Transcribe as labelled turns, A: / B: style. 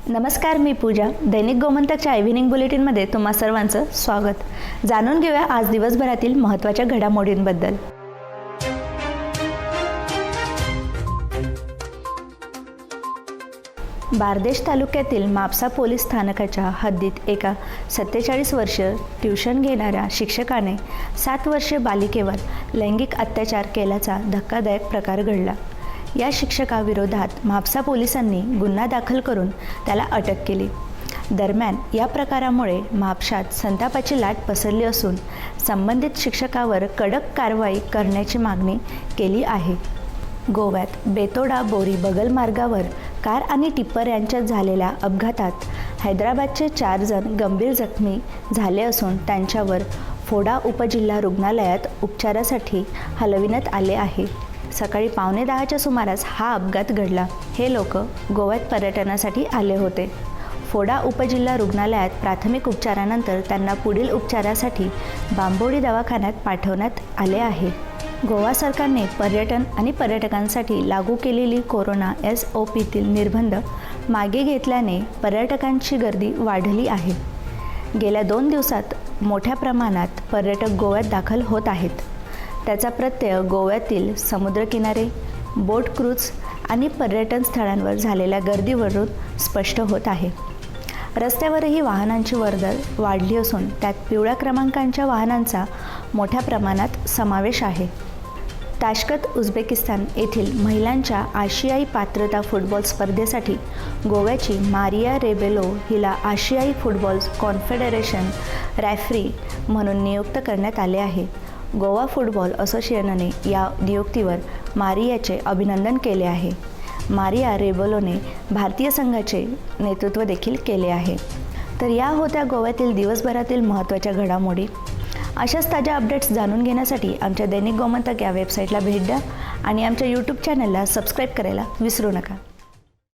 A: नमस्कार, मी पूजा. दैनिक गोमंतकच्या इव्हिनिंग बुलेटिनमध्ये तुम्हा सर्वांचं स्वागत. जाणून घेऊया आज दिवसभरातील महत्त्वाच्या घडामोडींबद्दल. बारदेश तालुक्यातील मापसा पोलीस स्थानकाच्या हद्दीत एका 47 वर्षीय ट्युशन घेणाऱ्या शिक्षकाने 7 वर्षीय बालिकेवर लैंगिक अत्याचार केल्याचा धक्कादायक प्रकार घडला. या शिक्षकाविरोधात म्हापसा पोलिसांनी गुन्हा दाखल करून त्याला अटक केली. दरम्यान या प्रकारामुळे म्हापशात संतापाची लाट पसरली असून संबंधित शिक्षकावर कडक कारवाई करण्याची मागणी केली आहे. गोव्यात बेतोडा बोरी बगल मार्गावर कार आणि टिप्पर यांच्यात झालेल्या अपघातात हैदराबादचे 4 जण गंभीर जखमी झाले असून त्यांच्यावर फोडा उपजिल्हा रुग्णालयात उपचारासाठी हलविण्यात आले आहे. सकाळी 9:15च्या सुमारास हा अपघात घडला. हे लोक गोव्यात पर्यटनासाठी आले होते. फोडा उपजिल्हा रुग्णालयात प्राथमिक उपचारानंतर त्यांना पुढील उपचारासाठी बांबोडी दवाखान्यात पाठवण्यात आले आहे. गोवा सरकारने पर्यटन आणि पर्यटकांसाठी लागू केलेली कोरोना SOPतील निर्बंध मागे घेतल्याने पर्यटकांची गर्दी वाढली आहे. गेल्या 2 दिवसात मोठ्या प्रमाणात पर्यटक गोव्यात दाखल होत आहेत. त्याचा प्रत्यय गोव्यातील समुद्रकिनारे, बोट क्रूज आणि पर्यटन स्थळांवर झालेल्या गर्दीवरून स्पष्ट होत आहे. रस्त्यावरही वाहनांची वर्दळ वाढली असून त्यात पिवळ्या क्रमांकांच्या वाहनांचा मोठ्या प्रमाणात समावेश आहे. ताश्कत उझबेकिस्तान येथील महिलांच्या आशियाई पात्रता फुटबॉल स्पर्धेसाठी गोव्याची मारिया रेबेलो हिला आशियाई फुटबॉल कॉन्फेडरेशन रॅफरी म्हणून नियुक्त करण्यात आले आहे. गोवा फुटबॉल असोसिएशनने या नियुक्तीवर मारियाचे अभिनंदन केले आहे. मारिया रेबेलोने भारतीय संघाचे नेतृत्व देखील केले आहे. तर या होत्या गोव्यातील दिवसभरातील महत्त्वाच्या घडामोडी. अशाच ताज्या अपडेट्स जाणून घेण्यासाठी आमच्या दैनिक गोमंतक या वेबसाईटला भेट द्या आणि आमच्या YouTube चॅनलला सबस्क्राईब करायला विसरू नका.